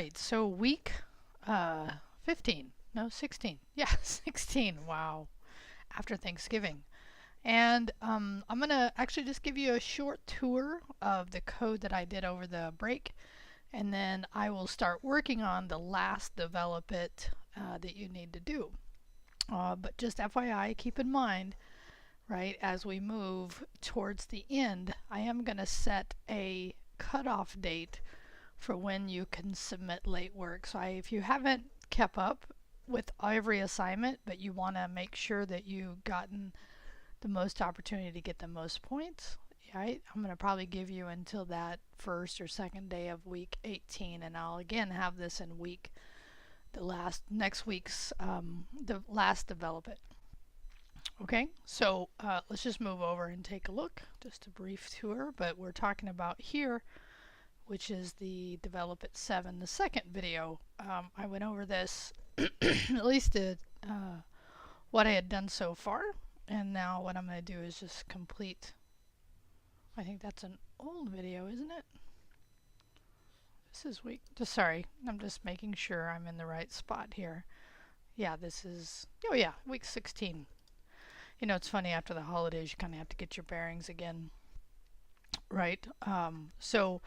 right, so week 15, no, 16. Yeah, 16. Wow, after Thanksgiving. And I'm going to actually just give you a short tour of the code that I did over the break, and then I will start working on the last develop it that you need to do. But just FYI, keep in mind, right, as we move towards the end, I am going to set a cutoff date for when you can submit late work. So if you haven't kept up with every assignment, but you want to make sure that you've gotten the most opportunity to get the most points, right? I'm going to probably give you until that first or second day of week 18, and I'll again have this in next week's the last develop it. Okay, so let's just move over and take a look. Just a brief tour, but we're talking about here, which is the develop it 7, the second video. I went over this at least what I had done so far, and now what I'm going to do is just complete. I think that's an old video, isn't it? This is week, just sorry, I'm just making sure I'm in the right spot here. Yeah, this is, oh yeah, week 16. You know, it's funny, after the holidays you kind of have to get your bearings again, right? So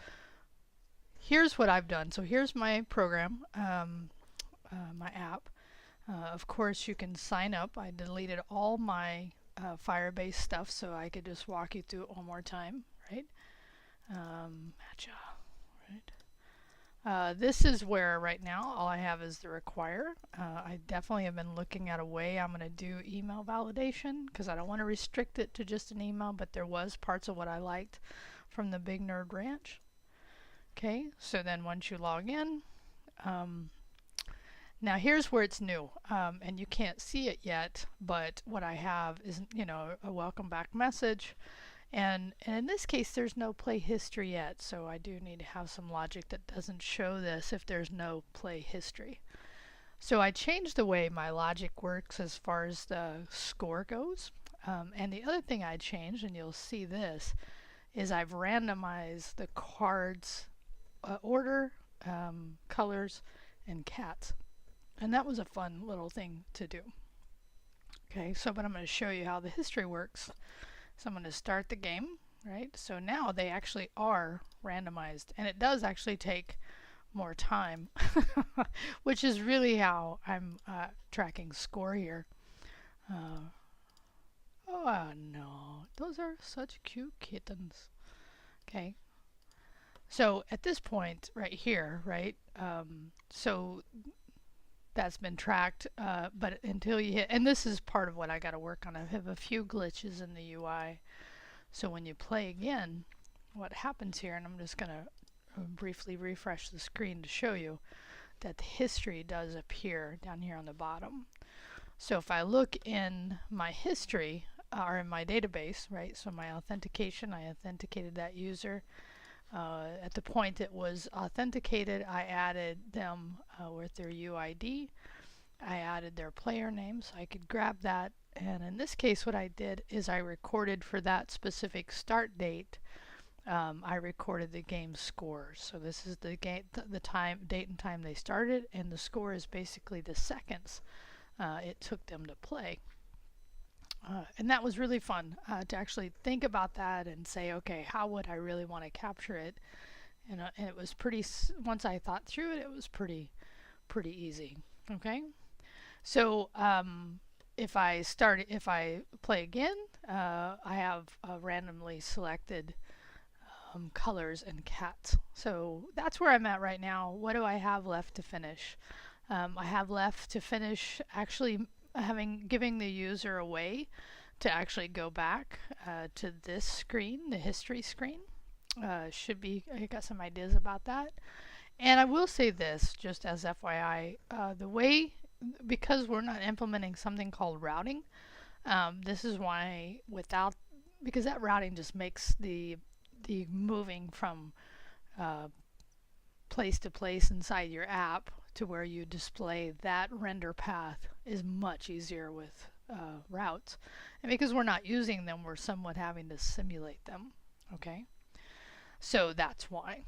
here's what I've done. So here's my program, my app. Of course, you can sign up. I deleted all my Firebase stuff so I could just walk you through it one more time, right? Matcha, right? This is where right now all I have is the require. I definitely have been looking at a way I'm going to do email validation because I don't want to restrict it to just an email, but there was parts of what I liked from the Big Nerd Ranch. Okay, so then once you log in, now here's where it's new, and you can't see it yet, but what I have is, you know, a welcome back message, and in this case there's no play history yet, so I do need to have some logic that doesn't show this if there's no play history. So I changed the way my logic works as far as the score goes, and the other thing I changed, and you'll see this, is I've randomized the cards order, colors, and cats. And that was a fun little thing to do. Okay, so but I'm going to show you how the history works. So I'm going to start the game, right? So now they actually are randomized, and it does actually take more time, which is really how I'm tracking score here. Oh no, those are such cute kittens. Okay, so at this point right here, right, so that's been tracked, but until you hit, and this is part of what I got to work on. I have a few glitches in the UI, so when you play again, what happens here, and I'm just going to briefly refresh the screen to show you that the history does appear down here on the bottom. So if I look in my history, or in my database, right, so my authentication, I authenticated that user. At the point it was authenticated, I added them with their UID. I added their player name, so I could grab that. And in this case, what I did is I recorded for that specific start date. I recorded the game scores. So this is the game, the time, date, and time they started, and the score is basically the seconds it took them to play. And that was really fun to actually think about that and say, okay, how would I really want to capture it? And it was pretty, once I thought through it, it was pretty easy. Okay, so if I play again, I have randomly selected colors and cats. So that's where I'm at right now. What do I have left to finish? I have left to finish actually giving the user a way to actually go back to this screen, the history screen. Should be, I got some ideas about that. And I will say this, just as FYI, the way, because we're not implementing something called routing, this is why because that routing just makes the moving from place to place inside your app to where you display that render path is much easier with routes. And because we're not using them, we're somewhat having to simulate them. Okay, so that's why.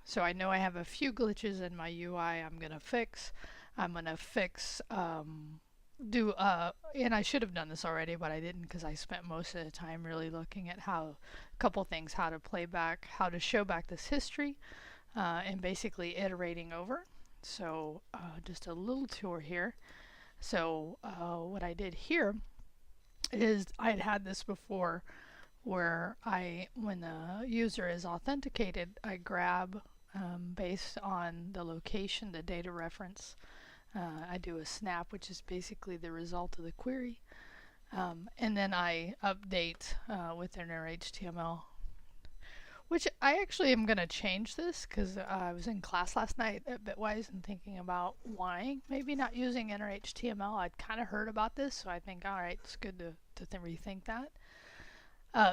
So I know I have a few glitches in my UI I'm going to fix. I'm going to fix, and I should have done this already, but I didn't because I spent most of the time really looking at a couple things, how to play back, how to show back this history, and basically iterating over. So just a little tour here. So what I did here is I'd had this before where when the user is authenticated, I grab based on the location, the data reference. I do a snap, which is basically the result of the query. And then I update within our HTML, which I actually am going to change this because I was in class last night at Bitwise and thinking about why maybe not using inner HTML. I'd kind of heard about this, so I think, all right, it's good to rethink that.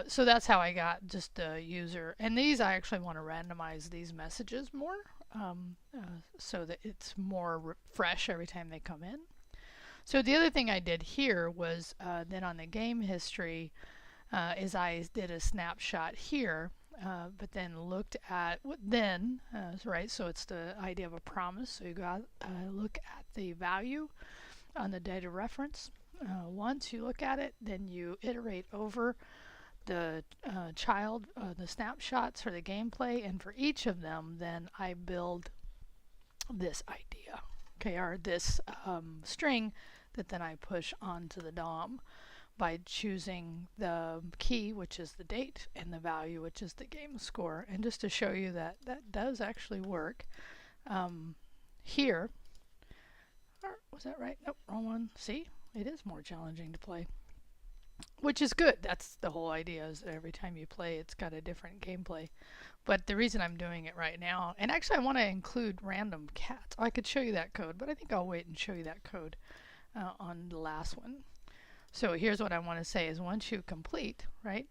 So that's how I got just a user. And these, I actually want to randomize these messages more so that it's more fresh every time they come in. So the other thing I did here was then on the game history is I did a snapshot here, but then looked at right, so it's the idea of a promise. So you got look at the value on the data reference. Once you look at it, then you iterate over the the snapshots for the gameplay, and for each of them then I build this idea, okay, or this string that then I push onto the DOM by choosing the key, which is the date, and the value, which is the game score. And just to show you that that does actually work, here, or was that right? Nope, wrong one. See, it is more challenging to play, which is good. That's the whole idea, is that every time you play it's got a different gameplay. But the reason I'm doing it right now, and actually I want to include random cats. I could show you that code, but I think I'll wait and show you that code on the last one. So here's what I want to say is once you complete, right,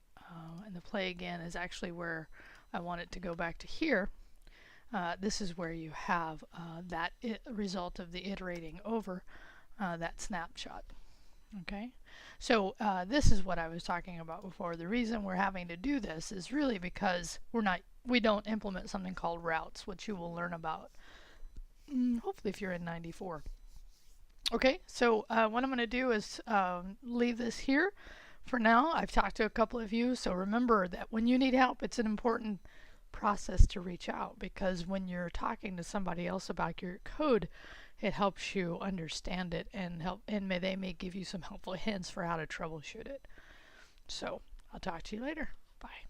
and the play again is actually where I want it to go back to here. This is where you have that result of the iterating over that snapshot. Okay, so this is what I was talking about before. The reason we're having to do this is really because we don't implement something called routes, which you will learn about hopefully if you're in 94. Okay, so what I'm going to do is leave this here for now. I've talked to a couple of you, so remember that when you need help, it's an important process to reach out, because when you're talking to somebody else about your code, it helps you understand it and they may give you some helpful hints for how to troubleshoot it. So I'll talk to you later. Bye.